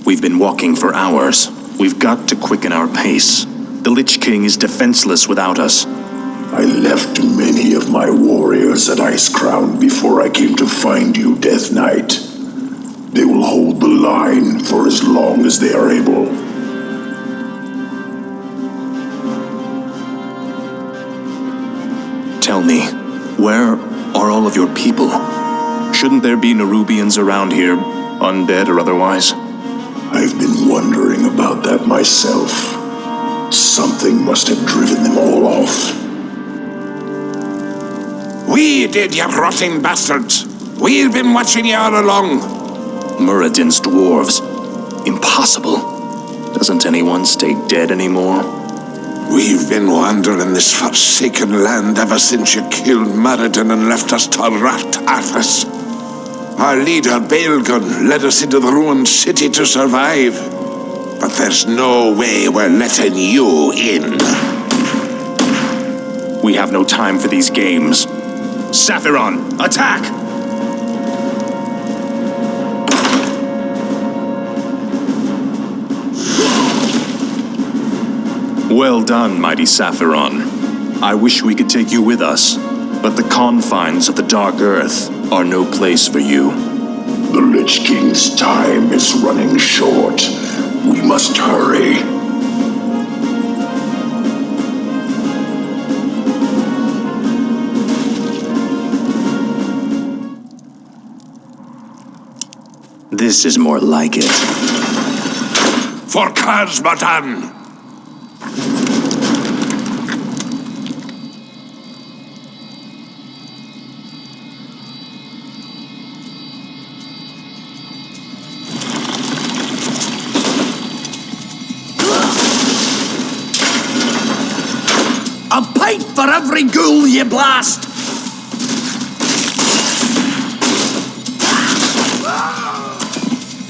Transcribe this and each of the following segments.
We've been walking for hours. We've got to quicken our pace. The Lich King is defenseless without us. I left many of my warriors at Icecrown before I came to find you, Death Knight. They will hold the line for as long as they are able. Tell me, where are all of your people? Shouldn't there be nerubians around here, undead or otherwise? I've been wondering about that myself. Something must have driven them all off. We did, you rotting bastards! We've been watching you all along! Muradin's dwarves. Impossible. Doesn't anyone stay dead anymore? We've been wandering this forsaken land ever since you killed Muradin and left us to rot, Arthas. Our leader, Baelgun, led us into the ruined city to survive. But there's no way we're letting you in. We have no time for these games. Saphiron, attack! Well done, mighty Saphiron. I wish we could take you with us, but the confines of the Dark Earth are no place for you. The Lich King's time is running short. We must hurry. This is more like it. For Kazmatan! A pint for every ghoul you blast!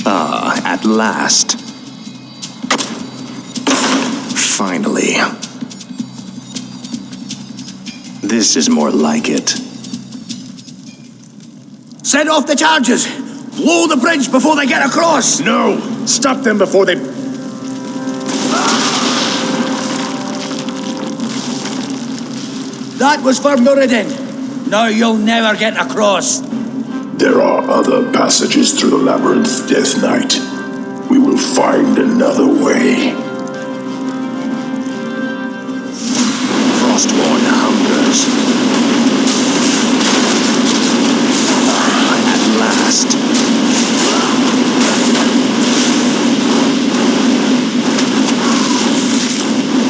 Ah, at last. Finally. This is more like it. Send off the charges! Blow the bridge before they get across! No! Stop them before they... That was for Muradin. Now you'll never get across. There are other passages through the labyrinth, Death Knight. We will find another way. Frostborn hungers. At last.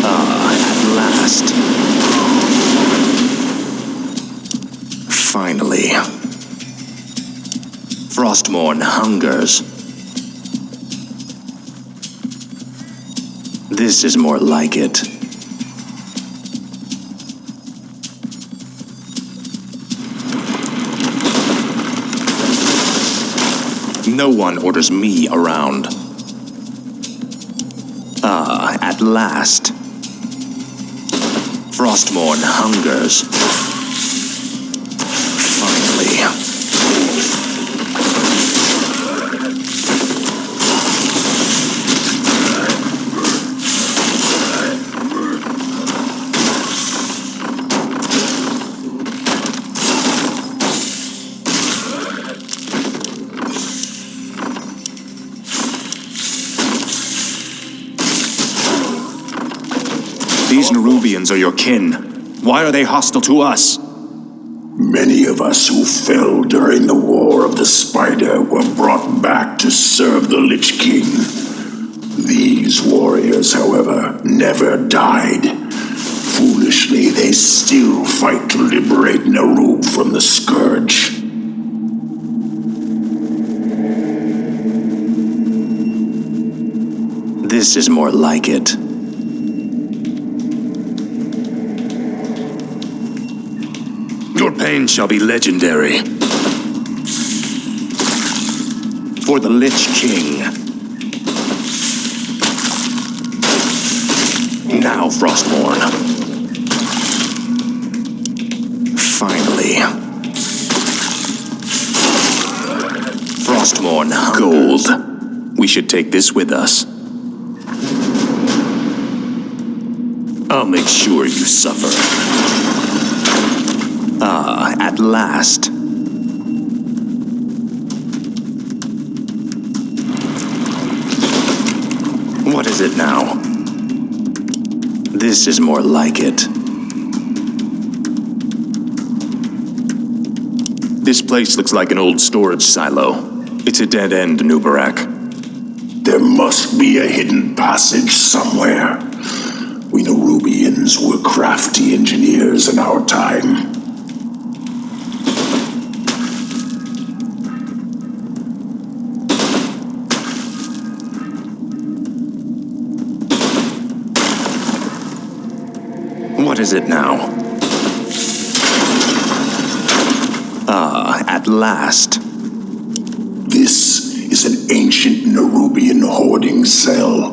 At last. Finally. Frostborn hungers. This is more like it. No one orders me around. Ah, at last. Frostborn hungers. Finally. These nerubians are your kin. Why are they hostile to us? Many of us who fell during the War of the Spider were brought back to serve the Lich King. These warriors, however, never died. Foolishly, they still fight to liberate Nerub from the Scourge. This is more like it. Your pain shall be legendary. For the Lich King. Now, Frostborn. Finally. Frostborn hungers. Gold. We should take this with us. I'll make sure you suffer. Ah, at last. What is it now? This is more like it. This place looks like an old storage silo. It's a dead end, Anub'arak. There must be a hidden passage somewhere. We nerubians were crafty engineers in our time. What is it now? Ah, at last. This is an ancient Nerubian hoarding cell.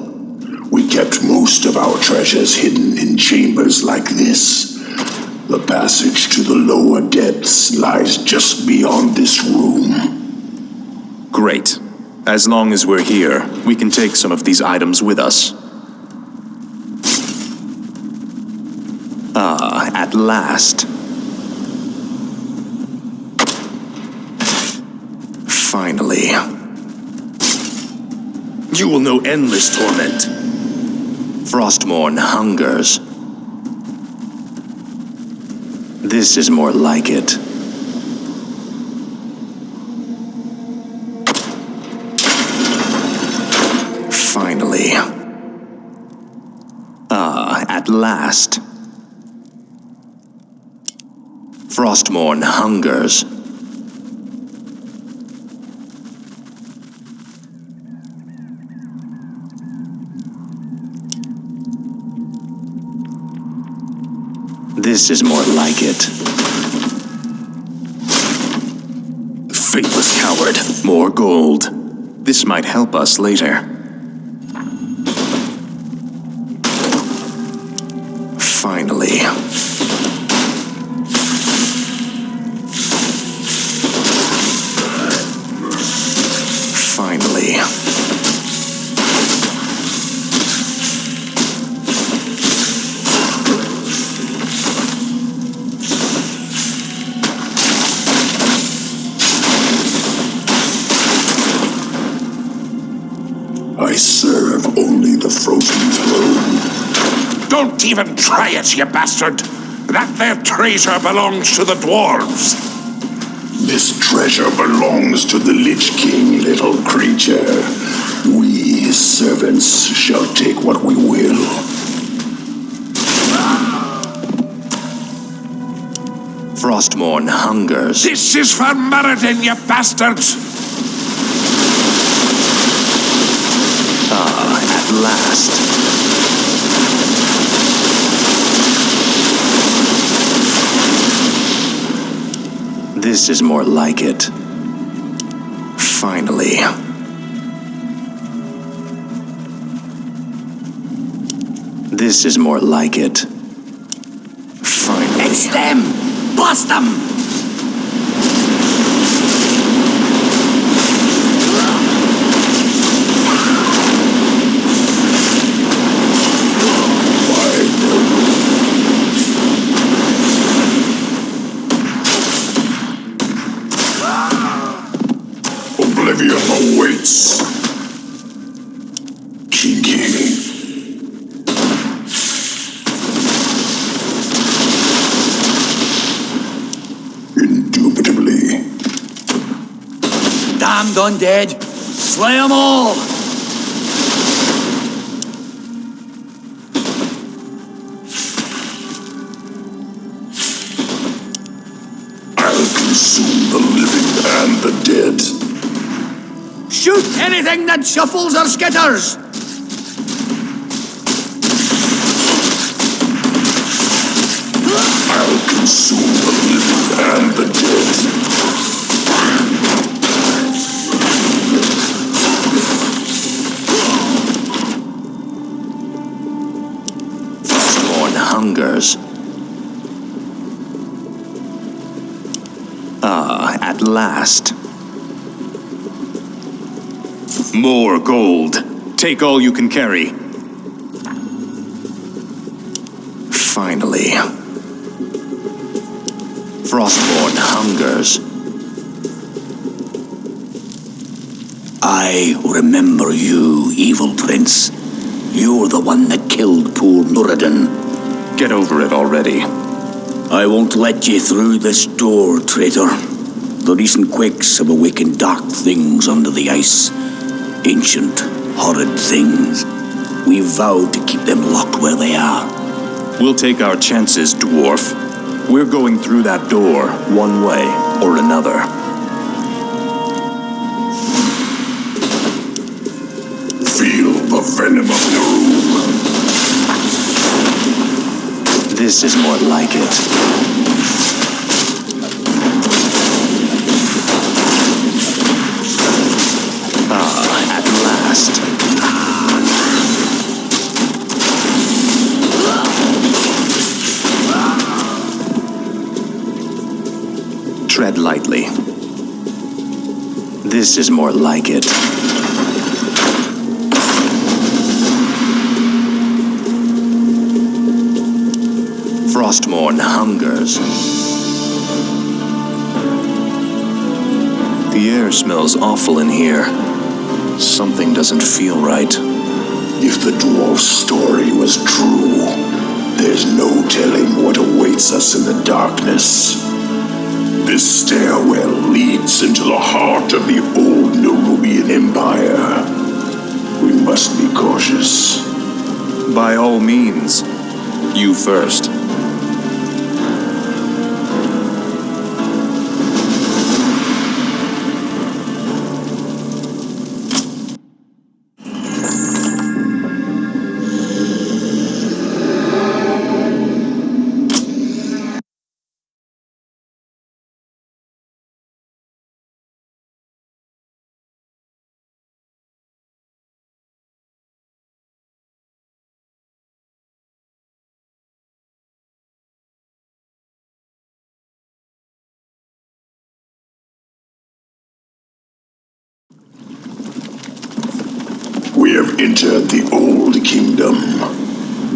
We kept most of our treasures hidden in chambers like this. The passage to the lower depths lies just beyond this room. Great. As long as we're here, we can take some of these items with us. Ah, at last. Finally. You will know endless torment. Frostmourne hungers. This is more like it. Finally. Ah, at last. Frostmourne hungers. This is more like it. Faithless coward. More gold. This might help us later. Finally. Finally. I serve only the frozen throne. Don't even try it, you bastard! That there treasure belongs to the dwarves! This treasure belongs to the Lich King, little creature. We, his servants, shall take what we will. Frostmourne hungers. This is for Maradin, you bastards! Ah, at last. This is more like it. Finally. This is more like it. Finally. It's them! Blast them! Oblivion awaits. Kinky. Indubitably. Damned undead! Slay them all! I'll consume the living and the dead. Shoot anything that shuffles or skitters! I'll consume the living and the dead. Frostmourne hungers. Ah, at last. More gold. Take all you can carry. Finally. Frostborn hungers. I remember you, evil prince. You're the one that killed poor Nuradin. Get over it already. I won't let you through this door, traitor. The recent quakes have awakened dark things under the ice. Ancient, horrid things. We vowed to keep them locked where they are. We'll take our chances, dwarf. We're going through that door, one way or another. Feel the venom of Nerub. This is more like it. At last. Tread lightly. This is more like it. Frostmourne hungers. The air smells awful in here. Something doesn't feel right. If the dwarf's story was true, there's no telling what awaits us in the darkness. This stairwell leads into the heart of the old Nerubian Empire. We must be cautious. By all means. You first. We have entered the old kingdom.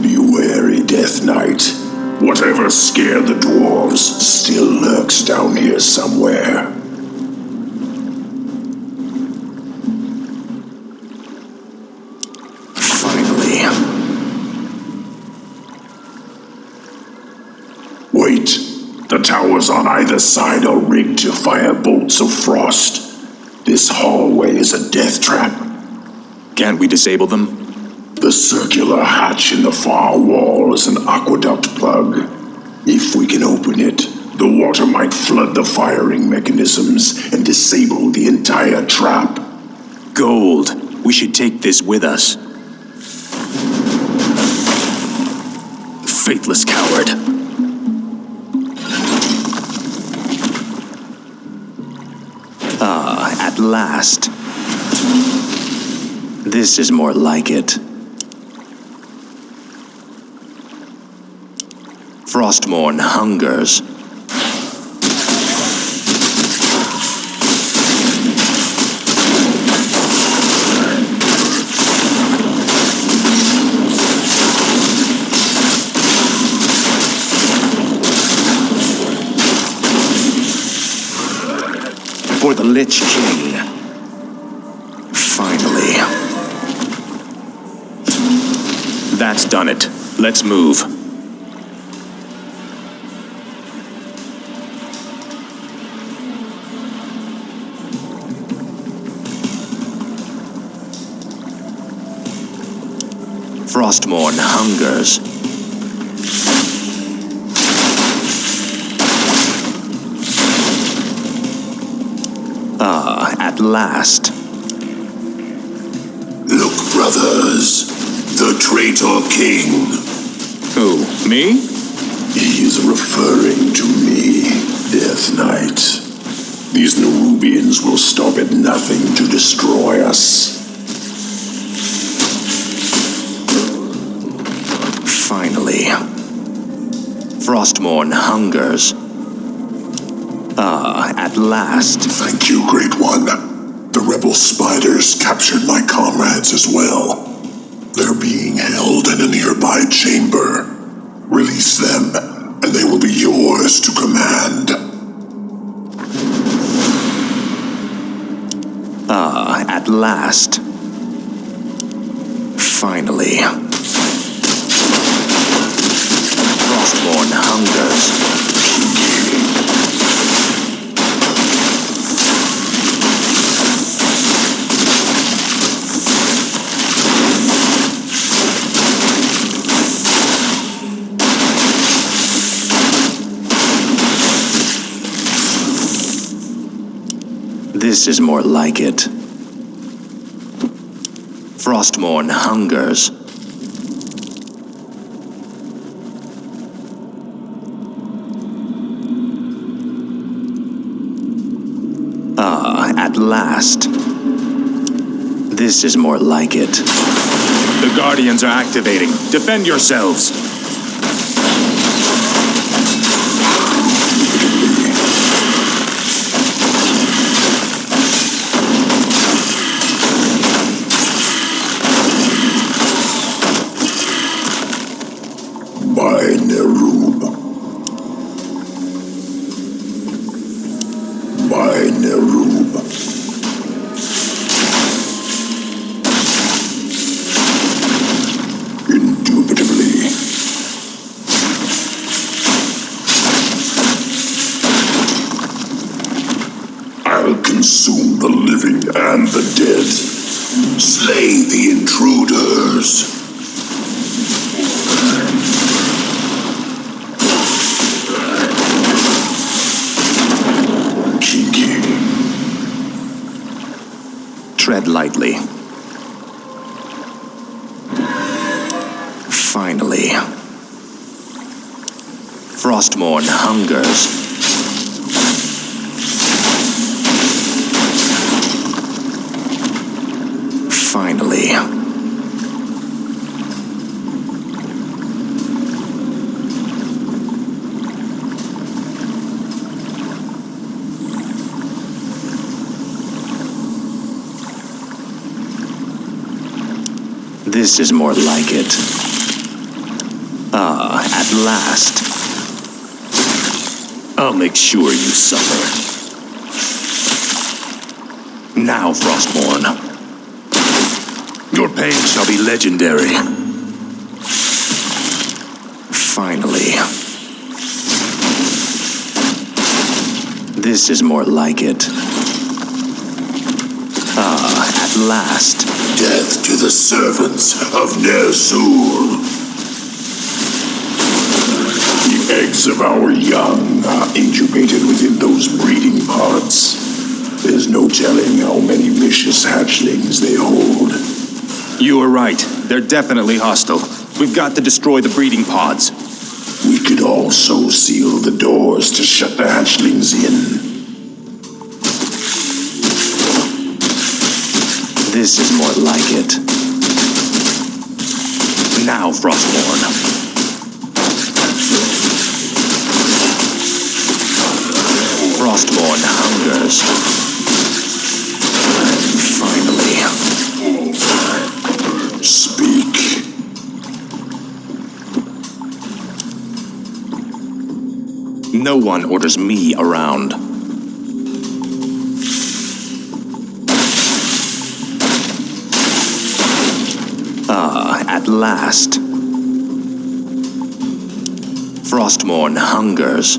Be wary, Death Knight. Whatever scared the dwarves still lurks down here somewhere. Finally. Wait. The towers on either side are rigged to fire bolts of frost. This hallway is a death trap. Can't we disable them? The circular hatch in the far wall is an aqueduct plug. If we can open it, the water might flood the firing mechanisms and disable the entire trap. Gold. We should take this with us. Faithless coward. At last. This is more like it. Frostmourne hungers. For the Lich King. Finally. That's done it. Let's move. Frostmourne hungers. At last. Look, brothers. The traitor king. Who, me? He is referring to me, Death Knight. These nerubians will stop at nothing to destroy us. Finally. Frostmourne hungers. At last. Thank you, Great One. The rebel spiders captured my comrades as well. They're being held in a nearby chamber. Release them, and they will be yours to command. At last. Finally. Frostborn hungers. This is more like it. Frostmourne hungers. At last. This is more like it. The Guardians are activating. Defend yourselves. By Nerub. By Nerub. Indubitably. I'll consume the living and the dead. Slay the intruders. Tread lightly. Finally. Frostmourne hungers. Finally. This is more like it. At last. I'll make sure you suffer. Now, Frostmourne. Your pain shall be legendary. Finally. This is more like it. At last. Death to the servants of Ner'zhul. The eggs of our young are incubated within those breeding pods. There's no telling how many vicious hatchlings they hold. You are right. They're definitely hostile. We've got to destroy the breeding pods. We could also seal the doors to shut the hatchlings in. This is more like it. Now, Frostmourne. Frostmourne hungers. Finally. Speak. No one orders me around. At last. Frostmourne hungers.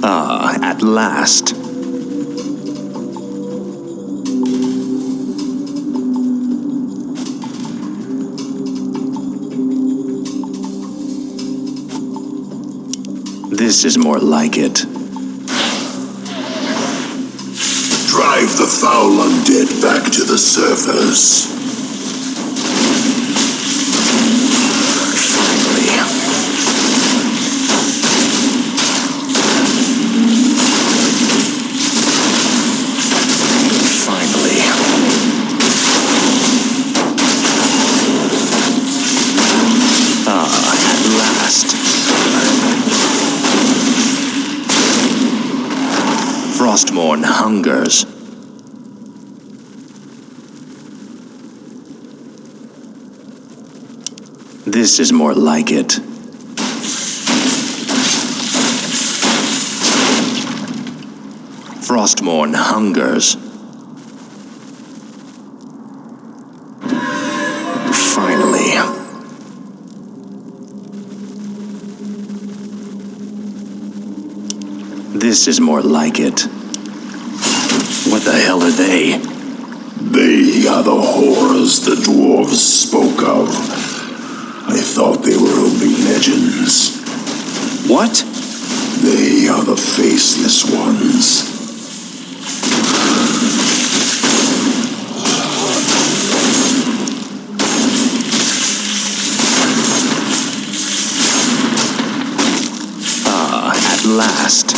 At last. This is more like it. Drive the foul undead back to the surface. Frostmourne hungers. This is more like it. Frostmourne hungers. Finally. This is more like it. What the hell are they? They are the horrors the dwarves spoke of. I thought they were only legends. What? They are the faceless ones. At last.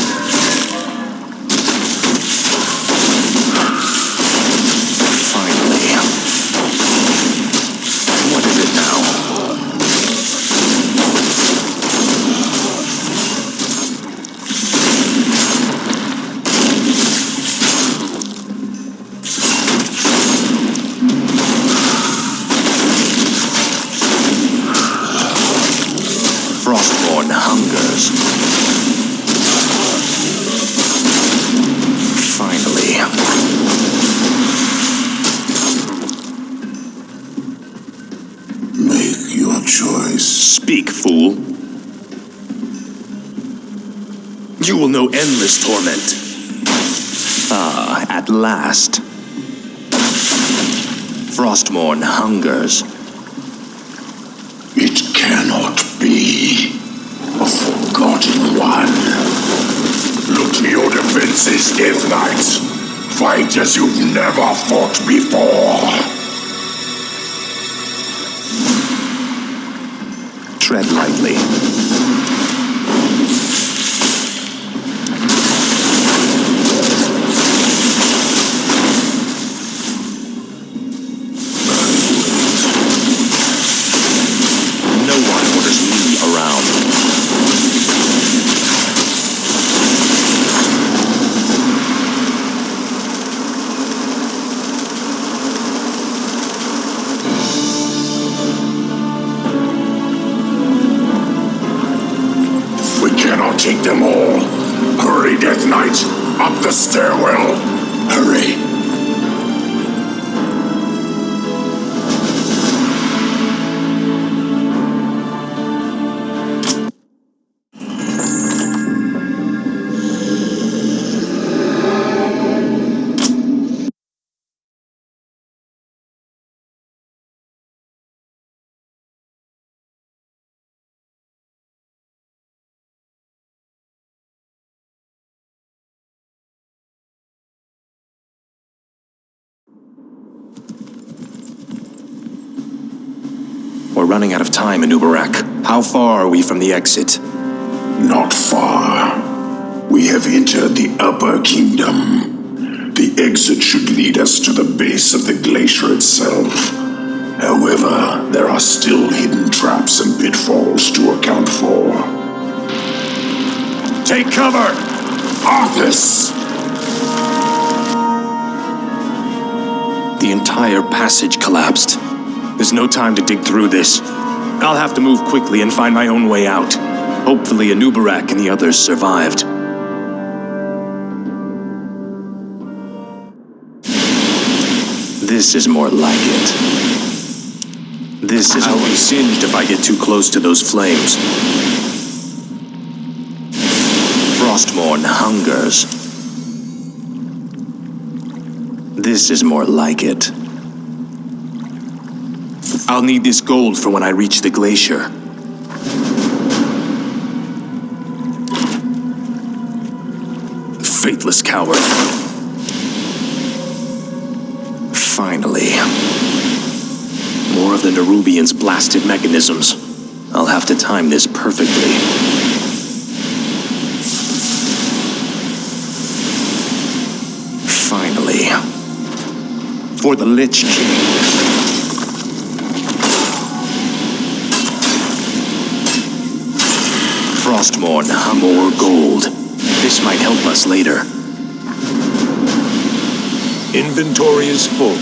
Finally. What is it now? Frostmourne hungers. Make your choice. Speak, fool. You will know endless torment. At last. Frostmourne hungers. It cannot be. A forgotten one. Look to your defenses, Death Knight. Fight as you've never fought before. Tread lightly. No one orders me around. Take them all. Hurry, Death Knight. Up the stairwell. Hurry. We're running out of time, Anub'arak. How far are we from the exit? Not far. We have entered the Upper Kingdom. The exit should lead us to the base of the glacier itself. However, there are still hidden traps and pitfalls to account for. Take cover! Arthas! The entire passage collapsed. There's no time to dig through this. I'll have to move quickly and find my own way out. Hopefully Anub'arak and the others survived. This is more like it. This is... I'll be singed if I get too close to those flames. Frostmourne hungers. This is more like it. I'll need this gold for when I reach the glacier. Faithless coward. Finally. More of the nerubians' blasted mechanisms. I'll have to time this perfectly. Finally. For the Lich King. Frostmourne, more gold. This might help us later. Inventory is full.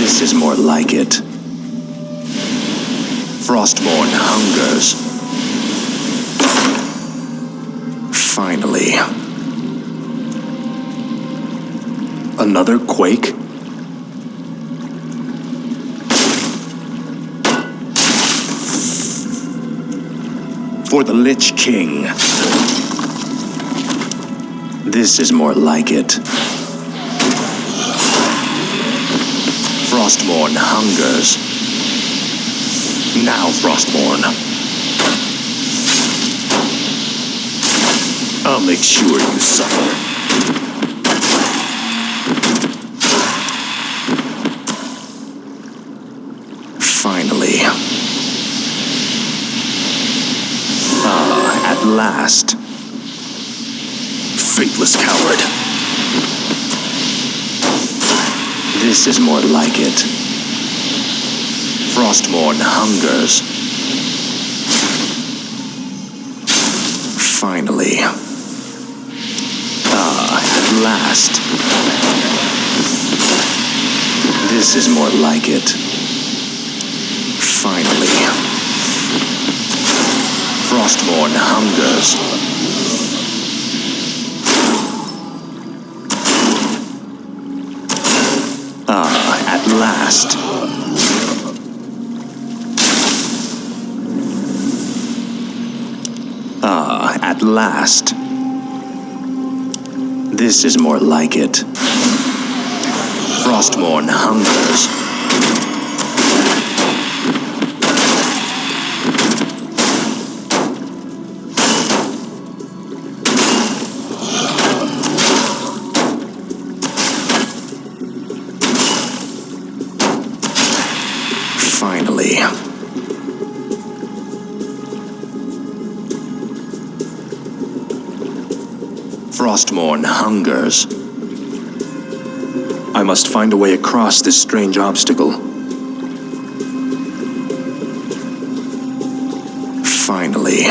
This This is more like it. Frostmourne hungers. Finally. Another quake? For the Lich King. This is more like it. Frostmourne hungers. Now, Frostmourne. I'll make sure you suffer. Finally. At last. Faithless coward. This is more like it. Frostmourne hungers. Finally. At last. This is more like it. Finally. Frostmourne hungers. At last. At last. This is more like it. Frostmourne hungers. Finally. Frostmourne hungers. I must find a way across this strange obstacle. Finally.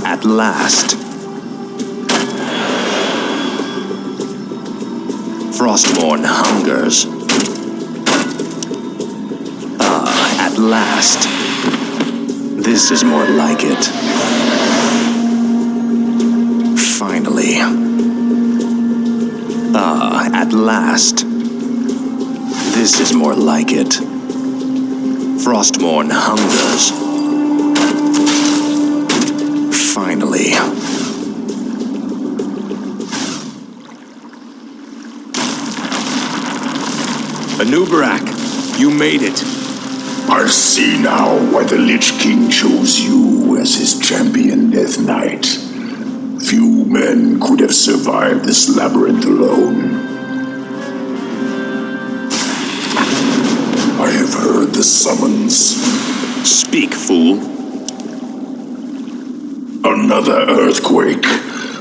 At last. Frostmourne hungers. At last. This is more like it. Finally. At last. This is more like it. Frostmourne hungers. Finally. Anub'arak, you made it. I see now why the Lich King chose you as his champion Death Knight. Few men could have survived this labyrinth alone. I have heard the summons. Speak, fool. Another earthquake.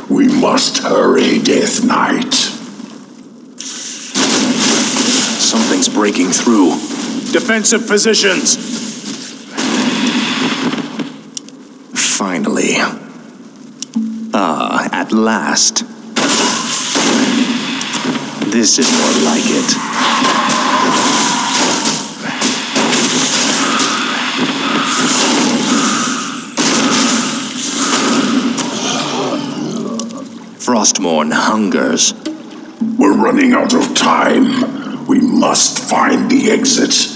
We must hurry, Death Knight. Something's breaking through. Defensive positions! Finally. At last. This is more like it. Frostmourne hungers. We're running out of time. We must find the exit.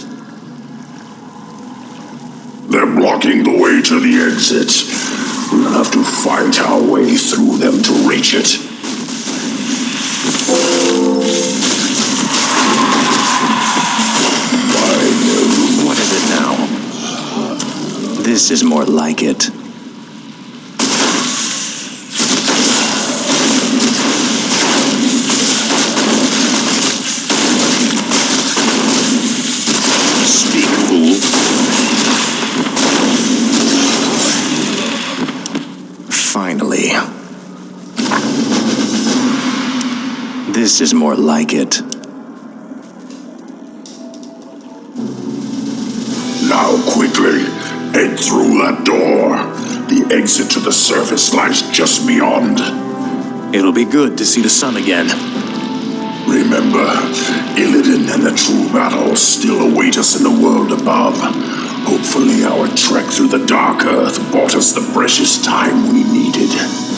They're blocking the way to the exit. We'll have to fight our way through them to reach it. What is it now? This is more like it. Speak, fool. Finally. This is more like it. Now quickly, head through that door. The exit to the surface lies just beyond. It'll be good to see the sun again. Remember, Illidan and the true battle still await us in the world above. Hopefully our trek through the Dark Earth bought us the precious time we needed.